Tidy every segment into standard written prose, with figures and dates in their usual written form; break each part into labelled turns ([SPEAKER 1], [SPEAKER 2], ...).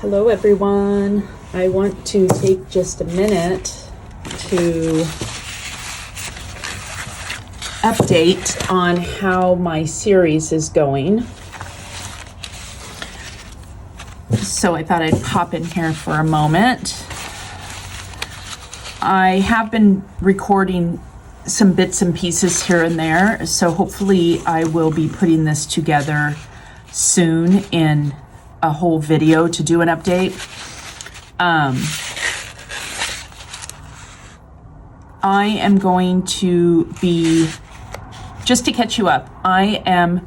[SPEAKER 1] Hello everyone. I want to take just a minute to update on how my series is going. So I thought I'd pop in here for a moment. I have been recording some bits and pieces here and there, so hopefully I will be putting this together soon in a whole video to do an update. I am going to be, just to catch you up, I am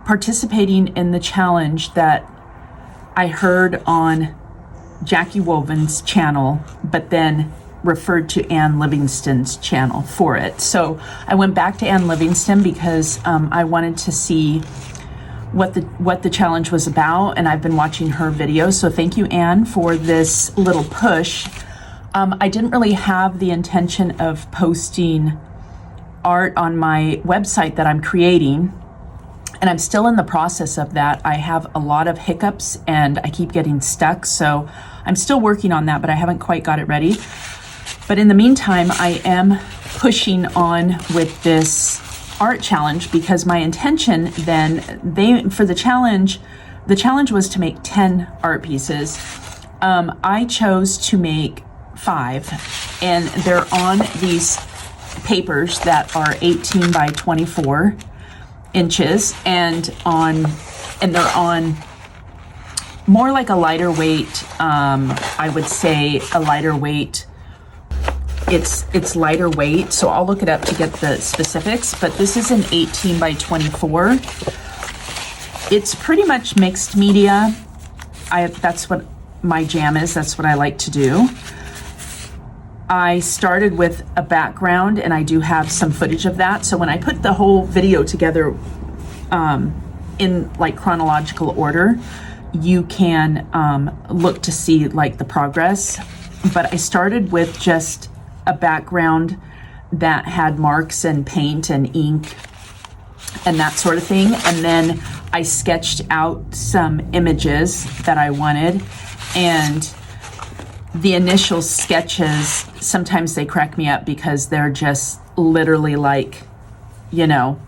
[SPEAKER 1] participating in the challenge that I heard on Jackie Woven's channel, but then referred to Ann Livingston's channel for it. So I went back to Ann Livingston because I wanted to see what the challenge was about, and I've been watching her videos. So thank you, Ann, for this little push. I didn't really have the intention of posting art on my website that I'm creating, and I'm still in the process of that. I have a lot of hiccups and I keep getting stuck, so I'm still working on that, but I haven't quite got it ready. But in the meantime, I am pushing on with this art challenge because my intention then, for the challenge was to make 10 art pieces. I chose to make 5, and they're on these papers that are 18 by 24 inches, and they're on more like a lighter weight, I would say a lighter weight. It's lighter weight, so I'll look it up to get the specifics, but this is an 18 by 24. It's pretty much mixed media. That's what my jam is. That's what I like to do. I started with a background, and I do have some footage of that. So when I put the whole video together in like chronological order, you can look to see like the progress. But I started with just a background that had marks and paint and ink and that sort of thing. And then I sketched out some images that I wanted, and the initial sketches, sometimes they crack me up because they're just literally like, you know,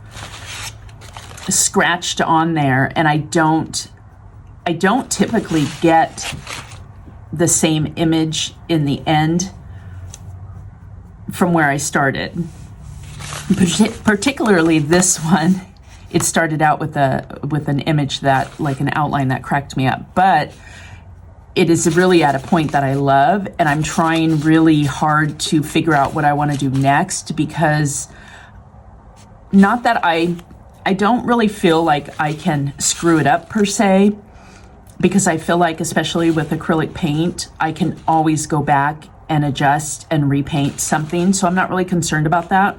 [SPEAKER 1] scratched on there, and I don't typically get the same image in the end from where I started. Particularly this one, it started out with an image that, like an outline that cracked me up, but it is really at a point that I love, and I'm trying really hard to figure out what I want to do next, because not that I don't really feel like I can screw it up per se, because I feel like, especially with acrylic paint, I can always go back and adjust and repaint something. So I'm not really concerned about that.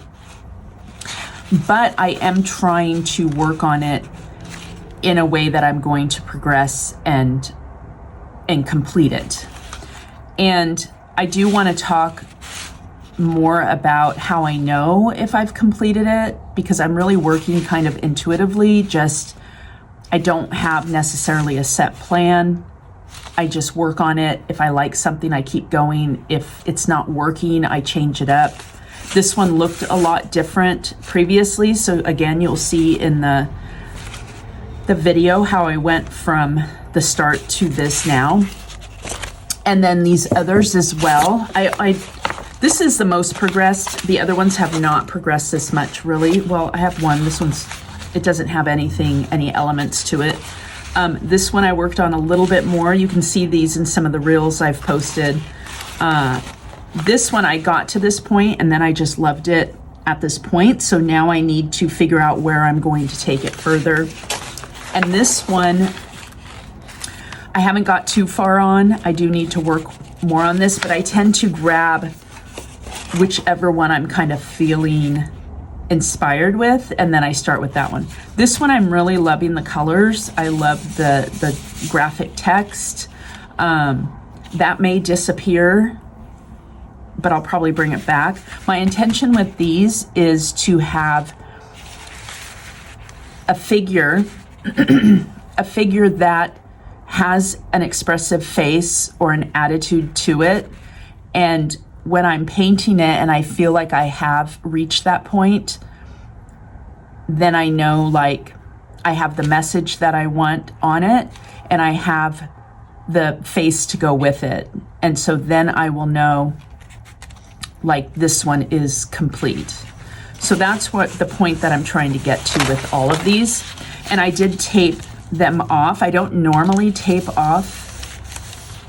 [SPEAKER 1] But I am trying to work on it in a way that I'm going to progress and complete it. And I do want to talk more about how I know if I've completed it, because I'm really working kind of intuitively. I don't have necessarily a set plan. I just work on it. If I like something, I keep going. If it's not working, I change it up. This one looked a lot different previously. So again, you'll see in the video how I went from the start to this now. And then these others as well. This is the most progressed. The other ones have not progressed this much, really. Well, I have one. It doesn't have any elements to it. This one I worked on a little bit more. You can see these in some of the reels I've posted. This one I got to this point, and then I just loved it at this point. So now I need to figure out where I'm going to take it further. And this one, I haven't got too far on. I do need to work more on this, but I tend to grab whichever one I'm kind of feeling inspired with, and then I start with that one. This one I'm really loving the colors. I love the graphic text. That may disappear, but I'll probably bring it back. My intention with these is to have a figure that has an expressive face or an attitude to it. And when I'm painting it and I feel like I have reached that point, then I know like I have the message that I want on it and I have the face to go with it. And so then I will know like this one is complete. So that's what the point that I'm trying to get to with all of these. And I did tape them off. I don't normally tape off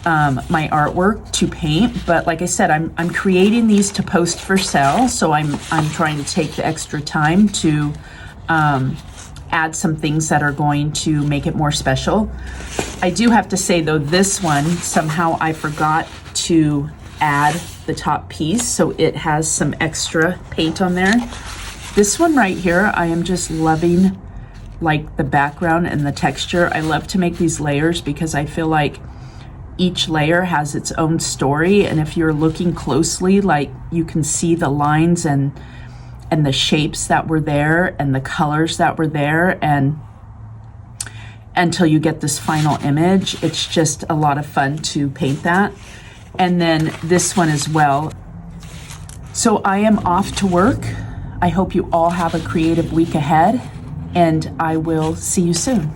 [SPEAKER 1] my artwork to paint, but like I said, I'm creating these to post for sale. So I'm trying to take the extra time to add some things that are going to make it more special. I do have to say though, this one, somehow I forgot to add the top piece, so it has some extra paint on there. This one right here, I am just loving like the background and the texture. I love to make these layers because I feel like each layer has its own story, and if you're looking closely, like you can see the lines and the shapes that were there and the colors that were there, and until you get this final image, it's just a lot of fun to paint that. And then this one as well. So I am off to work. I hope you all have a creative week ahead, and I will see you soon.